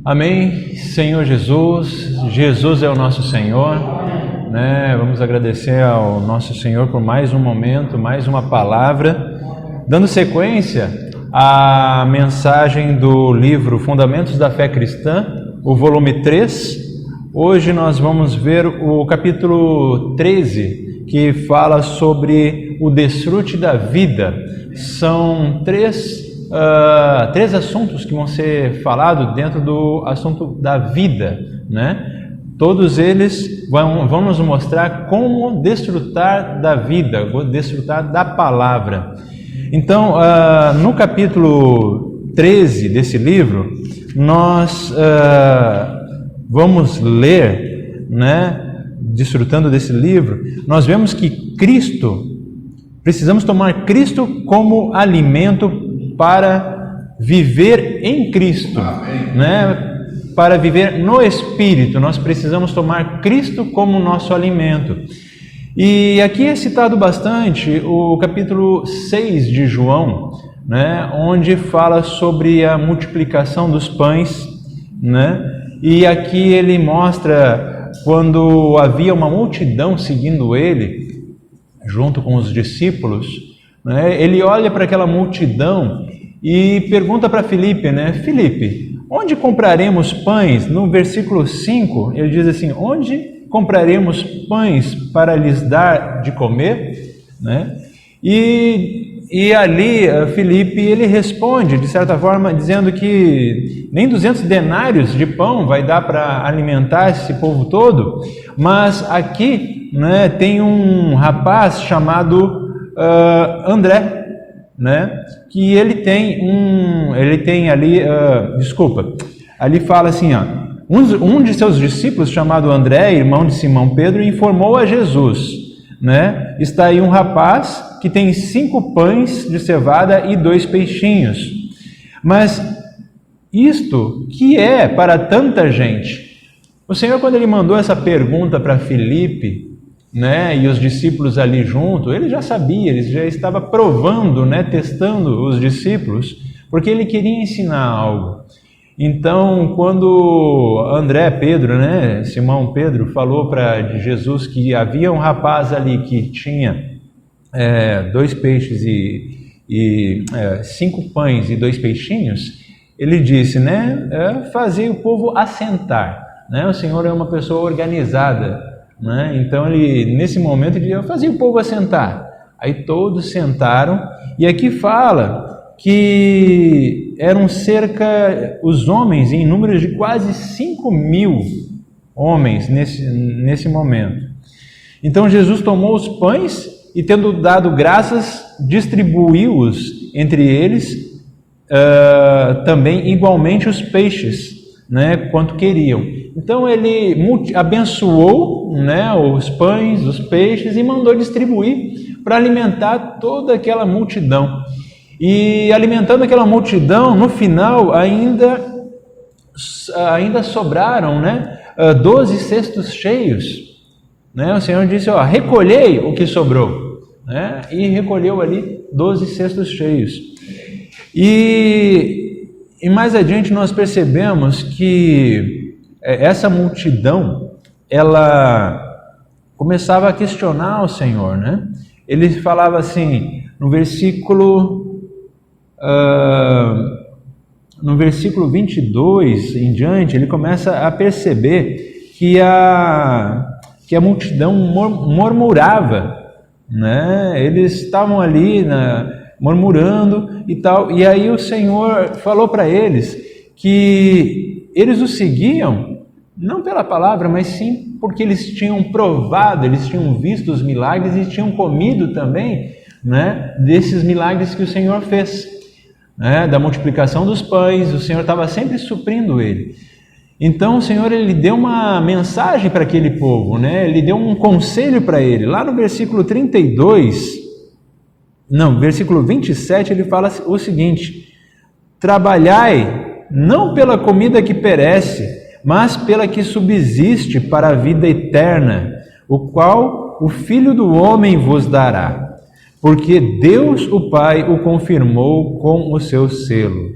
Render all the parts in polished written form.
Amém. Senhor Jesus, Jesus é o nosso Senhor, né? Vamos agradecer ao nosso Senhor por mais um momento, mais uma palavra, dando sequência à mensagem do livro Fundamentos da Fé Cristã, o volume 3. Hoje nós vamos ver o capítulo 13, que fala sobre o desfrute da vida. São três assuntos que vão ser falados dentro do assunto da vida, né? Todos eles vão nos mostrar como desfrutar da vida, desfrutar da palavra. Então, no capítulo 13 desse livro, nós vamos ler, né? Desfrutando desse livro, nós vemos que precisamos tomar Cristo como alimento para viver em Cristo, né? Para viver no Espírito, nós precisamos tomar Cristo como nosso alimento. E aqui é citado bastante o capítulo 6 de João, né? Onde fala sobre a multiplicação dos pães, né? E aqui ele mostra quando havia uma multidão seguindo ele, junto com os discípulos, né? Ele olha para aquela multidão e pergunta para Filipe, né? Filipe, onde compraremos pães? No versículo 5, ele diz assim, onde compraremos pães para lhes dar de comer? Né? E ali Filipe, ele responde, de certa forma, dizendo que nem 200 denários de pão vai dar para alimentar esse povo todo, mas aqui, né, tem um rapaz chamado André, né? Que ele tem ali, ali fala assim, ó, um de seus discípulos chamado André, irmão de Simão Pedro, informou a Jesus, né? Está aí um rapaz que tem 5 pães de cevada e 2 peixinhos. Mas isto que é para tanta gente? O Senhor, quando ele mandou essa pergunta para Filipe, né, e os discípulos ali junto, ele já sabia, ele já estava provando, né, testando os discípulos, porque ele queria ensinar algo. Então, quando Pedro, né, Simão Pedro, falou para Jesus que havia um rapaz ali que tinha 2 peixes e 5 pães e 2 peixinhos, ele disse, né, fazer o povo assentar, né? O Senhor é uma pessoa organizada, né? Então ele, nesse momento, ele fazia o povo assentar. Aí todos sentaram, e aqui fala que eram os homens em número de quase 5.000 homens nesse momento. Então Jesus tomou os pães e, tendo dado graças, distribuiu-os entre eles, também igualmente os peixes, né, quanto queriam. Então ele abençoou, né, os pães, os peixes, e mandou distribuir para alimentar toda aquela multidão. E alimentando aquela multidão, no final ainda sobraram, né, 12 cestos cheios. Né? O Senhor disse, ó, recolhei o que sobrou, né? E recolheu ali 12 cestos cheios. E mais adiante nós percebemos que essa multidão, ela começava a questionar o Senhor, né? Ele falava assim, no versículo 22 em diante, ele começa a perceber que a multidão murmurava, né? Eles estavam ali murmurando e tal, e aí o Senhor falou para eles que eles o seguiam não pela palavra, mas sim porque eles tinham provado, eles tinham visto os milagres e tinham comido também, né, desses milagres que o Senhor fez, né, da multiplicação dos pães. O Senhor estava sempre suprindo ele. Então o Senhor, ele deu uma mensagem para aquele povo, né? Ele deu um conselho para ele. Lá no versículo 27, ele fala o seguinte: trabalhai não pela comida que perece, mas pela que subsiste para a vida eterna, o qual o Filho do Homem vos dará, porque Deus o Pai o confirmou com o seu selo.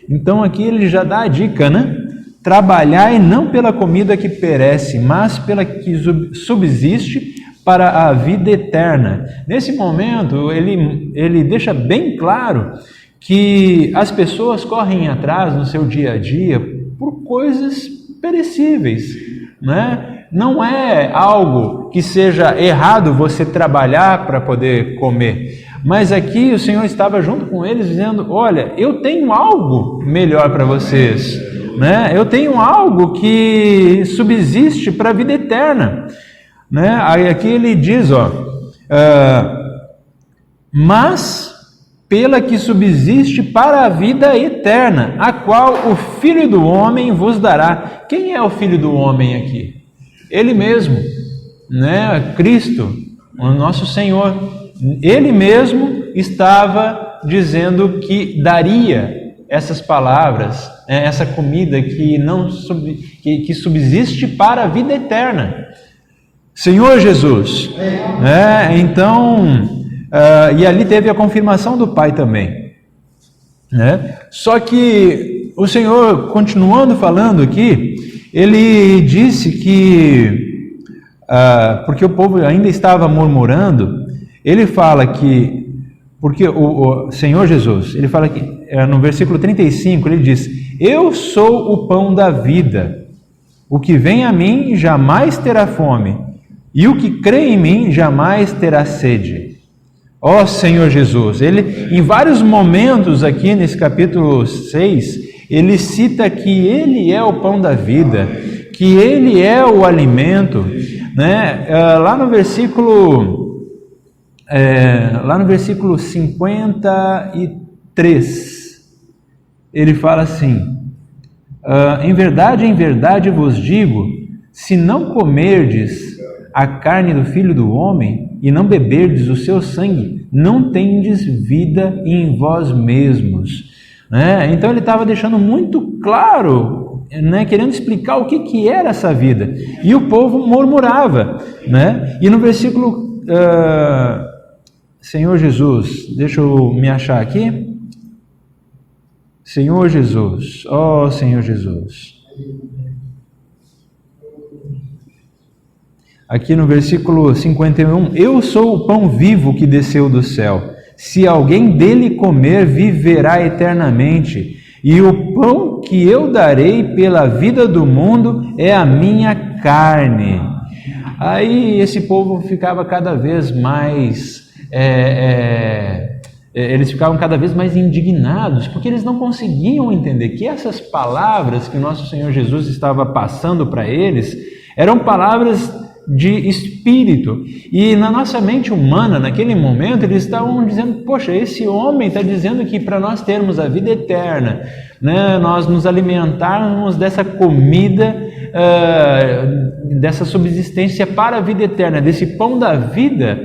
Então aqui ele já dá a dica, né? trabalhai não pela comida que perece, mas pela que subsiste para a vida eterna. Nesse momento, ele deixa bem claro que as pessoas correm atrás no seu dia a dia por coisas perecíveis, né? Não é algo que seja errado você trabalhar para poder comer, mas aqui o Senhor estava junto com eles dizendo: olha, eu tenho algo melhor para vocês, né? Eu tenho algo que subsiste para a vida eterna, né? Aí aqui ele diz, mas pela que subsiste para a vida eterna, a qual o Filho do Homem vos dará. Quem é o Filho do Homem aqui? Ele mesmo, né? Cristo, o nosso Senhor. Ele mesmo estava dizendo que daria essas palavras, essa comida que subsiste para a vida eterna. Senhor Jesus. Então, e ali teve a confirmação do Pai também, né? Só que o Senhor, continuando falando aqui, ele disse que, porque o povo ainda estava murmurando, ele fala que, porque o Senhor Jesus, ele fala que, no versículo 35, ele diz: eu sou o pão da vida, o que vem a mim jamais terá fome, e o que crê em mim jamais terá sede. Ó Senhor Jesus, ele, em vários momentos aqui nesse capítulo 6, ele cita que ele é o pão da vida, que ele é o alimento, né? Lá no versículo 53, ele fala assim: em verdade vos digo, se não comerdes a carne do Filho do Homem e não beberdes o seu sangue, não tendes vida em vós mesmos. Então ele estava deixando muito claro, né, querendo explicar o que era essa vida. E o povo murmurava, né? E no versículo, Senhor Jesus, deixa eu me achar aqui. Senhor Jesus, ó Senhor Jesus. Aqui no versículo 51, eu sou o pão vivo que desceu do céu. Se alguém dele comer, viverá eternamente. E o pão que eu darei pela vida do mundo é a minha carne. Aí esse povo ficava cada vez mais... eles ficavam cada vez mais indignados, porque eles não conseguiam entender que essas palavras que o nosso Senhor Jesus estava passando para eles eram palavras de espírito, e na nossa mente humana, naquele momento, eles estavam dizendo: poxa, esse homem está dizendo que para nós termos a vida eterna, né, nós nos alimentarmos dessa comida, dessa subsistência para a vida eterna, desse pão da vida,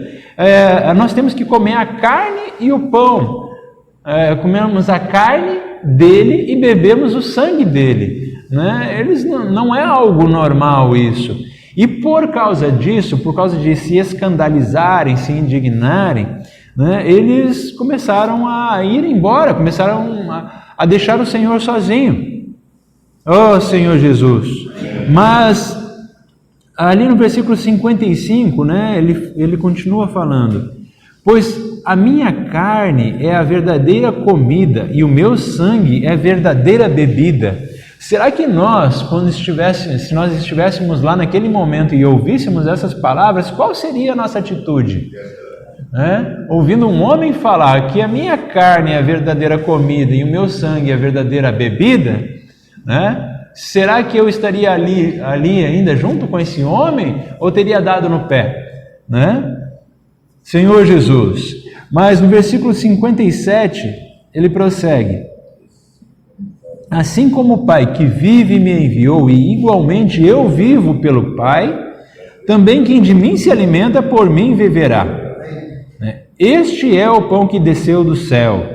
nós temos que comer a carne e o pão, comemos a carne dele e bebemos o sangue dele, né? Eles não é algo normal isso. E por causa disso, por causa de se escandalizarem, se indignarem, né, eles começaram a ir embora, começaram a deixar o Senhor sozinho. Oh Senhor Jesus! Mas ali no versículo 55, né, ele continua falando: pois a minha carne é a verdadeira comida e o meu sangue é a verdadeira bebida. Será que nós, se nós estivéssemos lá naquele momento e ouvíssemos essas palavras, qual seria a nossa atitude? Ouvindo um homem falar que a minha carne é a verdadeira comida e o meu sangue é a verdadeira bebida, né? Será que eu estaria ali ainda junto com esse homem, ou teria dado no pé, né? Senhor Jesus. Mas no versículo 57 ele prossegue: assim como o Pai que vive me enviou, e igualmente eu vivo pelo Pai, também quem de mim se alimenta, por mim viverá. Este é o pão que desceu do céu,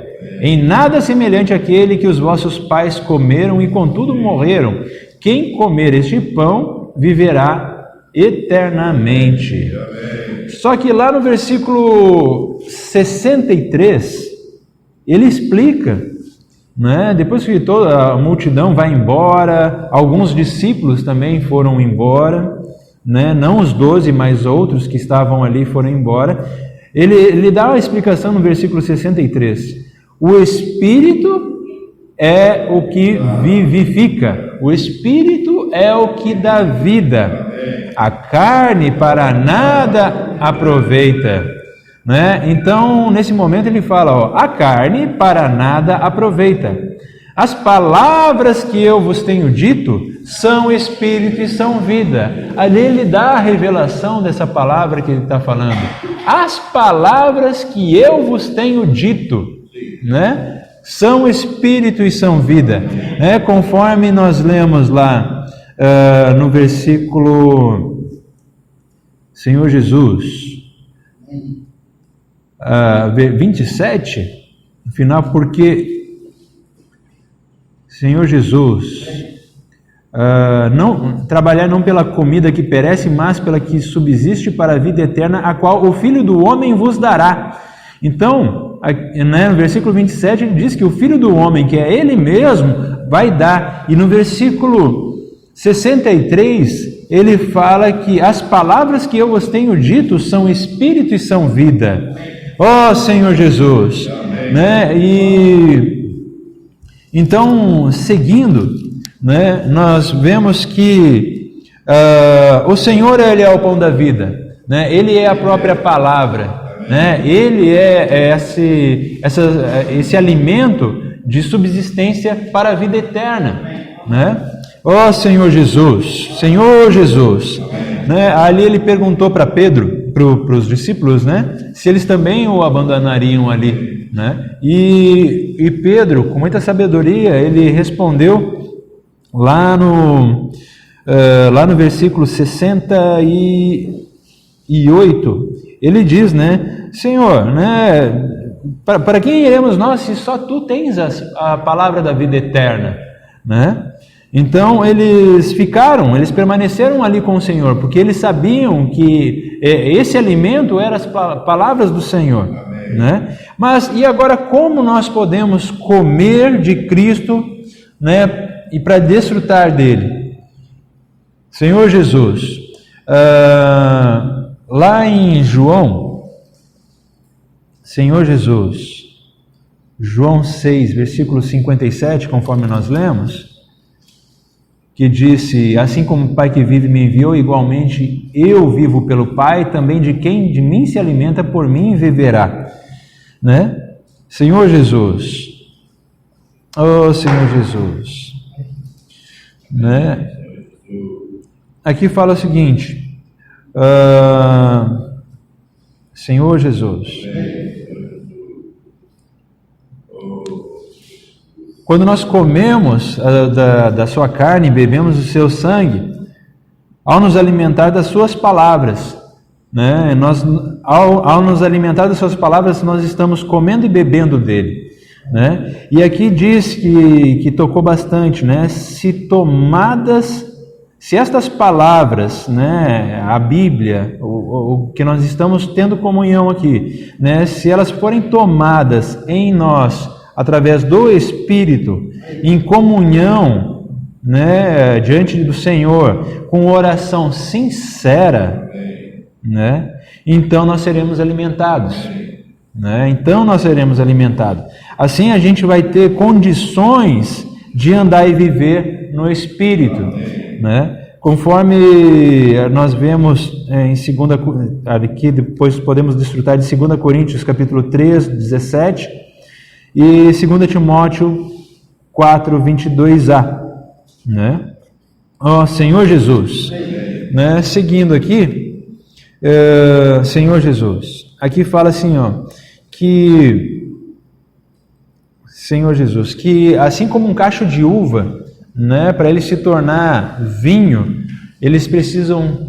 em nada semelhante àquele que os vossos pais comeram e contudo morreram. Quem comer este pão viverá eternamente. Só que lá no versículo 63, ele explica né? Depois que toda a multidão vai embora, alguns discípulos também foram embora, né? Não os 12, mas outros que estavam ali foram embora. Ele dá uma explicação no versículo 63. O Espírito é o que vivifica, o Espírito é o que dá vida, a carne para nada aproveita, né? Então, nesse momento ele fala, a carne para nada aproveita. As palavras que eu vos tenho dito são Espírito e são vida. Ali ele dá a revelação dessa palavra que ele está falando. As palavras que eu vos tenho dito, né? São Espírito e são vida, né? Conforme nós lemos lá no versículo, Senhor Jesus, 27, no final, porque Senhor Jesus, trabalhar não pela comida que perece, mas pela que subsiste para a vida eterna, a qual o Filho do Homem vos dará. Então, no versículo 27 ele diz que o Filho do Homem, que é Ele mesmo, vai dar. E no versículo 63 ele fala que as palavras que eu vos tenho dito são Espírito e são vida. Ó Senhor Jesus, né? E então, seguindo, né, nós vemos que o Senhor, Ele é o pão da vida, né? Ele é a própria palavra, né? Ele é esse alimento de subsistência para a vida eterna, né? Ó Senhor Jesus, né? Ali ele perguntou para Pedro, para os discípulos, né, se eles também o abandonariam ali, né? E Pedro, com muita sabedoria, ele respondeu lá no versículo 68, ele diz, né, Senhor, né, para quem iremos nós se só tu tens a palavra da vida eterna, né? Então eles permaneceram ali com o Senhor, porque eles sabiam que esse alimento eram as palavras do Senhor, né? Mas e agora como nós podemos comer de Cristo, né, e para desfrutar dele? Senhor Jesus, lá em João, Senhor Jesus, João 6, versículo 57, conforme nós lemos, que disse, assim como o Pai que vive me enviou, igualmente eu vivo pelo Pai, também de quem de mim se alimenta, por mim viverá, né? Senhor Jesus, oh Senhor Jesus, né? Aqui fala o seguinte, Senhor Jesus, quando nós comemos da sua carne e bebemos o seu sangue, ao nos alimentar das suas palavras, né? Ao nos alimentar das suas palavras, nós estamos comendo e bebendo dele, né? E aqui diz que tocou bastante, né? Se estas palavras, né, a Bíblia, o que nós estamos tendo comunhão aqui, né, se elas forem tomadas em nós, através do Espírito, em comunhão, né, diante do Senhor, com oração sincera, né, então nós seremos alimentados, né, assim a gente vai ter condições de andar e viver no Espírito, né, conforme nós vemos em aqui depois podemos desfrutar de 2 Coríntios capítulo 3, 17, e 2 Timóteo 4, 22a, né? Ó Senhor Jesus, né? Seguindo aqui, Senhor Jesus, aqui fala assim, ó, Senhor Jesus, que assim como um cacho de uva, né, para ele se tornar vinho, eles precisam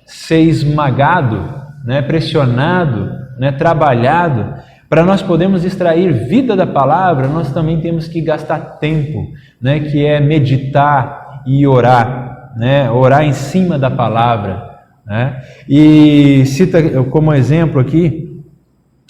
ser esmagado, né, pressionado, né, trabalhado. Para nós podermos extrair vida da palavra, nós também temos que gastar tempo, né, que é meditar e orar, né, orar em cima da palavra, né? E cita como exemplo aqui,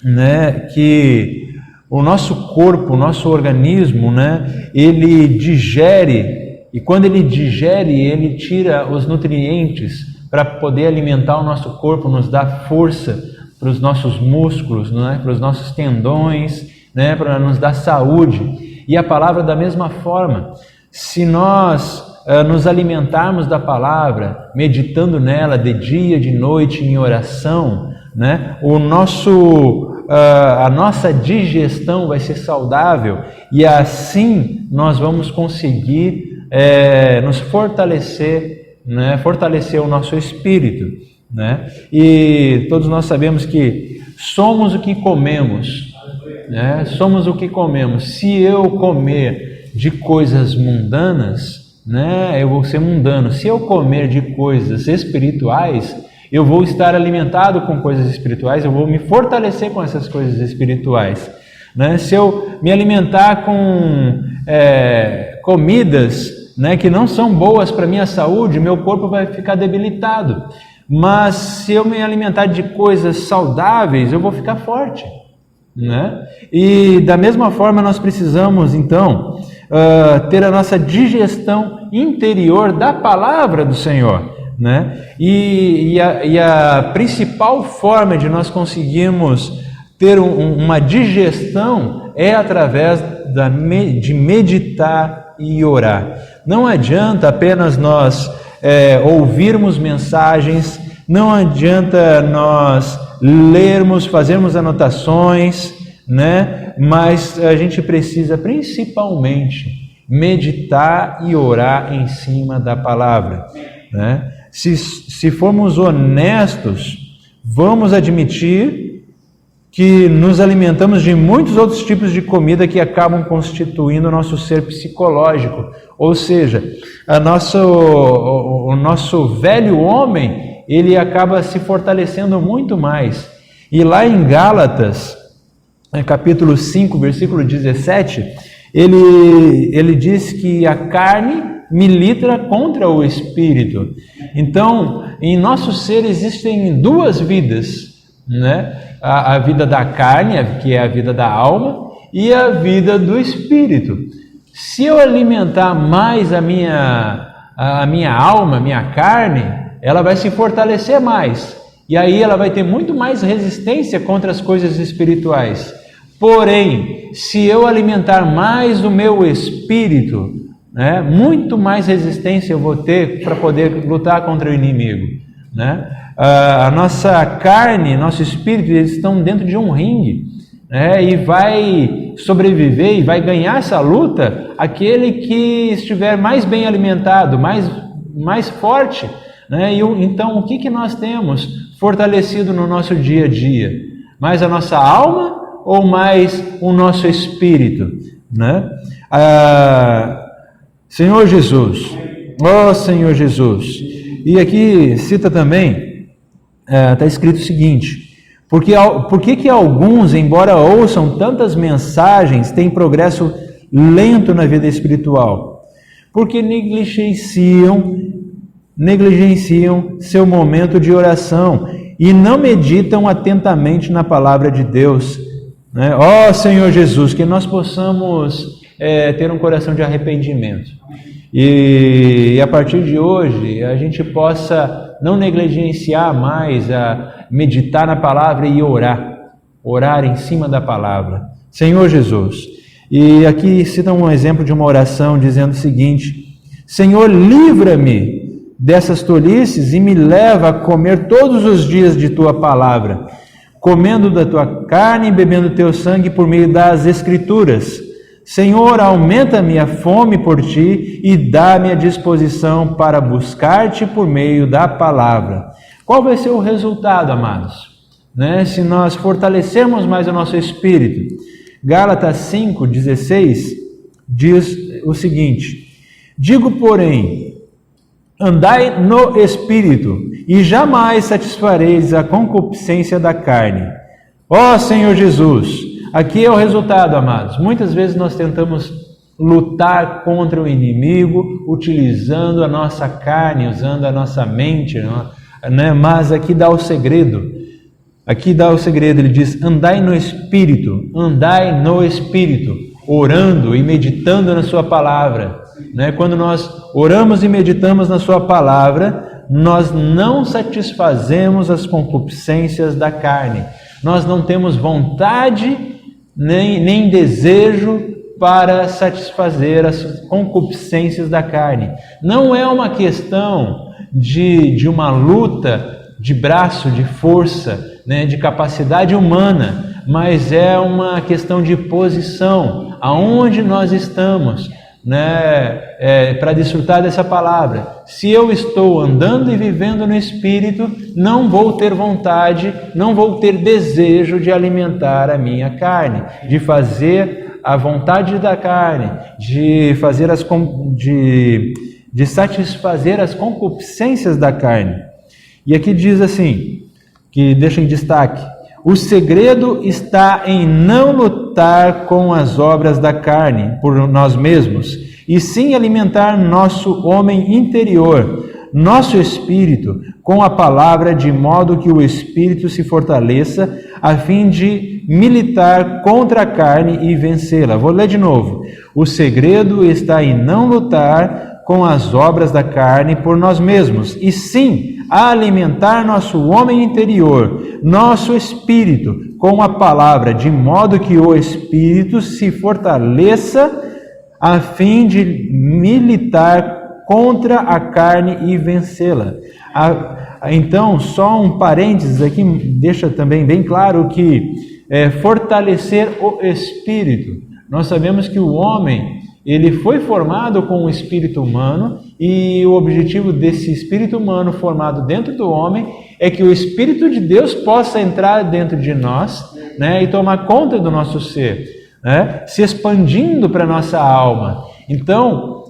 né, que o nosso corpo, o nosso organismo, né, ele digere, e quando ele digere, ele tira os nutrientes para poder alimentar o nosso corpo, nos dar força para os nossos músculos, né, para os nossos tendões, né, para nos dar saúde. E a palavra da mesma forma, se nós nos alimentarmos da palavra, meditando nela de dia, de noite, em oração, né, a nossa digestão vai ser saudável e assim nós vamos conseguir nos fortalecer, né, fortalecer o nosso espírito, né? E todos nós sabemos que somos o que comemos, né? Somos o que comemos. Se eu comer de coisas mundanas, né, eu vou ser mundano. Se eu comer de coisas espirituais, eu vou estar alimentado com coisas espirituais, eu vou me fortalecer com essas coisas espirituais, né? Se eu me alimentar com comidas, né, que não são boas para a minha saúde, meu corpo vai ficar debilitado. Mas se eu me alimentar de coisas saudáveis, eu vou ficar forte, né? E da mesma forma nós precisamos então ter a nossa digestão interior da palavra do Senhor, né? E a principal forma de nós conseguirmos ter uma digestão é através de meditar e orar. Não adianta apenas nós ouvirmos mensagens, não adianta nós lermos, fazermos anotações, né? Mas a gente precisa principalmente meditar e orar em cima da palavra, né? Se formos honestos, vamos admitir que nos alimentamos de muitos outros tipos de comida que acabam constituindo o nosso ser psicológico, ou seja, o nosso velho homem, ele acaba se fortalecendo muito mais. E lá em Gálatas, capítulo 5, versículo 17, ele diz que a carne milita contra o espírito. Então, em nosso ser existem duas vidas, né? A vida da carne, que é a vida da alma, e a vida do espírito. Se eu alimentar mais a minha alma, a minha carne, ela vai se fortalecer mais. E aí ela vai ter muito mais resistência contra as coisas espirituais. Porém, se eu alimentar mais o meu espírito, né, muito mais resistência eu vou ter para poder lutar contra o inimigo, né? A nossa carne, nosso espírito, eles estão dentro de um ringue, né, e vai sobreviver e vai ganhar essa luta aquele que estiver mais bem alimentado, mais forte, né? Então, o que nós temos fortalecido no nosso dia a dia? Mais a nossa alma ou mais o nosso espírito, né? Senhor Jesus, ó Senhor Jesus. E aqui cita também, está escrito o seguinte: por que alguns, embora ouçam tantas mensagens, têm progresso lento na vida espiritual? Porque negligenciam seu momento de oração e não meditam atentamente na palavra de Deus, né? Ó Senhor Jesus, que nós possamos ter um coração de arrependimento. E a partir de hoje a gente possa não negligenciar mais a meditar na palavra e orar em cima da palavra. Senhor Jesus. E aqui cita um exemplo de uma oração dizendo o seguinte: Senhor, livra-me dessas tolices e me leva a comer todos os dias de tua palavra, comendo da tua carne e bebendo teu sangue por meio das Escrituras. Senhor, aumenta-me a fome por ti e dá-me a disposição para buscar-te por meio da palavra. Qual vai ser o resultado, amados? Né? Se nós fortalecermos mais o nosso espírito. Gálatas 5:16 diz o seguinte: digo, porém, andai no espírito e jamais satisfareis a concupiscência da carne. Ó Senhor Jesus! Aqui é o resultado, amados. Muitas vezes nós tentamos lutar contra o inimigo utilizando a nossa carne, usando a nossa mente, né? Mas aqui dá o segredo. Aqui dá o segredo, ele diz: andai no Espírito, orando e meditando na sua palavra. Né? Quando nós oramos e meditamos na sua palavra, nós não satisfazemos as concupiscências da carne. Nós não temos vontade nem desejo para satisfazer as concupiscências da carne. Não é uma questão de uma luta de braço, de força, né, de capacidade humana, mas é uma questão de posição, aonde nós estamos, né, para desfrutar dessa palavra. Se eu estou andando e vivendo no Espírito, não vou ter vontade, não vou ter desejo de alimentar a minha carne, de fazer a vontade da carne, de satisfazer as concupiscências da carne. E aqui diz assim, que deixa em destaque: o segredo está em não lutar com as obras da carne por nós mesmos, e sim alimentar nosso homem interior, nosso espírito, com a palavra, de modo que o espírito se fortaleça, a fim de militar contra a carne e vencê-la. Vou ler de novo. O segredo está em não lutar com as obras da carne por nós mesmos, e sim alimentar nosso homem interior, nosso espírito, com a palavra, de modo que o espírito se fortaleça, a fim de militar contra a carne e vencê-la. Então, só um parênteses aqui, deixa também bem claro que fortalecer o espírito. Nós sabemos que o homem, ele foi formado com o espírito humano, e o objetivo desse espírito humano formado dentro do homem é que o Espírito de Deus possa entrar dentro de nós, né, e tomar conta do nosso ser, né, se expandindo para a nossa alma. Então,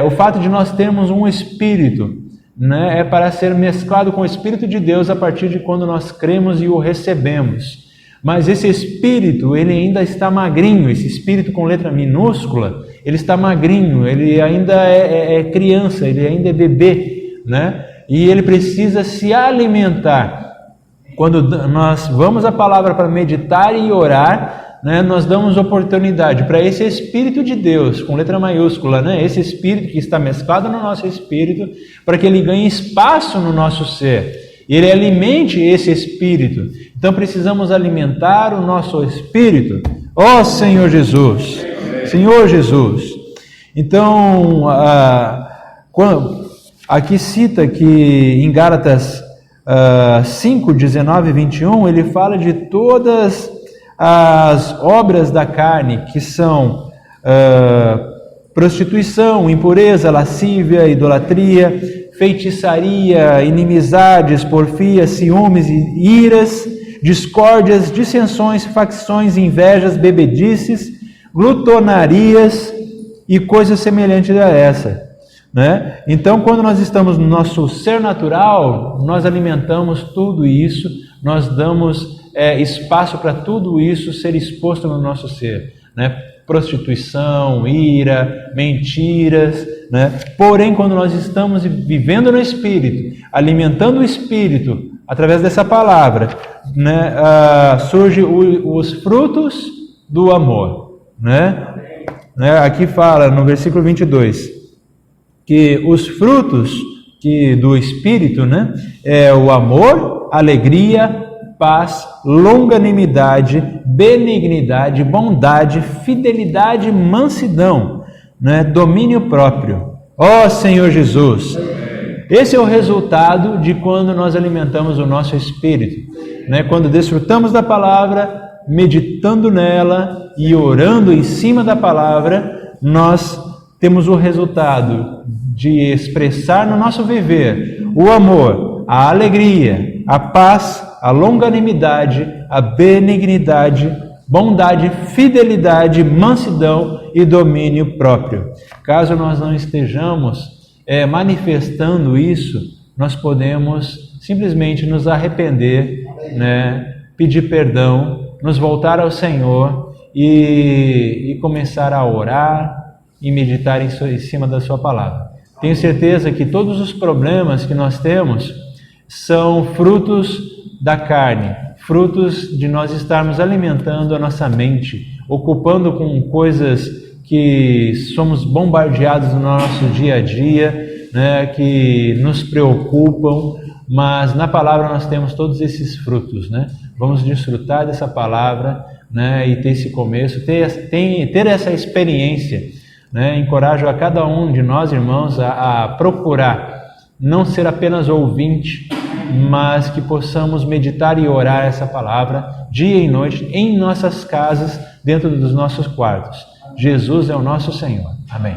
o fato de nós termos um espírito, né, é para ser mesclado com o Espírito de Deus a partir de quando nós cremos e o recebemos. Mas esse espírito, ele ainda está magrinho, esse espírito com letra minúscula, ele está magrinho, ele ainda é criança, ele ainda é bebê, né? E ele precisa se alimentar. Quando nós vamos à palavra para meditar e orar, né, nós damos oportunidade para esse Espírito de Deus, com letra maiúscula, né, esse Espírito que está mesclado no nosso espírito, para que ele ganhe espaço no nosso ser, ele alimente esse Espírito. Então precisamos alimentar o nosso espírito. Ó Senhor Jesus, Senhor Jesus. Então, aqui cita que em Gálatas 5, 19 e 21, ele fala de todas as obras da carne, que são prostituição, impureza, lascívia, idolatria, feitiçaria, inimizades, porfias, ciúmes e iras, discórdias, dissensões, facções, invejas, bebedices, glutonarias e coisas semelhantes a essa, né? Então, quando nós estamos no nosso ser natural, nós alimentamos tudo isso, nós damos espaço para tudo isso ser exposto no nosso ser, né? Prostituição, ira, mentiras, né? Porém, quando nós estamos vivendo no Espírito, alimentando o Espírito, através dessa palavra, né, surgem os frutos do amor, né? Aqui fala no versículo 22 que os frutos do Espírito, né, é o amor, alegria, paz, longanimidade, benignidade, bondade, fidelidade, mansidão, né, domínio próprio. Ó Senhor Jesus! Esse é o resultado de quando nós alimentamos o nosso espírito, né? Quando desfrutamos da palavra, meditando nela e orando em cima da palavra, nós temos o resultado de expressar no nosso viver o amor, a alegria, a paz, a longanimidade, a benignidade, bondade, fidelidade, mansidão e domínio próprio. Caso nós não estejamos manifestando isso, nós podemos simplesmente nos arrepender, né, pedir perdão, nos voltar ao Senhor e começar a orar e meditar em cima da sua palavra. Tenho certeza que todos os problemas que nós temos são frutos da carne, frutos de nós estarmos alimentando a nossa mente, ocupando com coisas que somos bombardeados no nosso dia a dia, né, que nos preocupam, mas na palavra nós temos todos esses frutos, né? Vamos desfrutar dessa palavra, né, e ter esse começo, ter essa experiência, né? Encorajo a cada um de nós, irmãos, a procurar não ser apenas ouvinte, mas que possamos meditar e orar essa palavra dia e noite em nossas casas, dentro dos nossos quartos. Jesus é o nosso Senhor. Amém.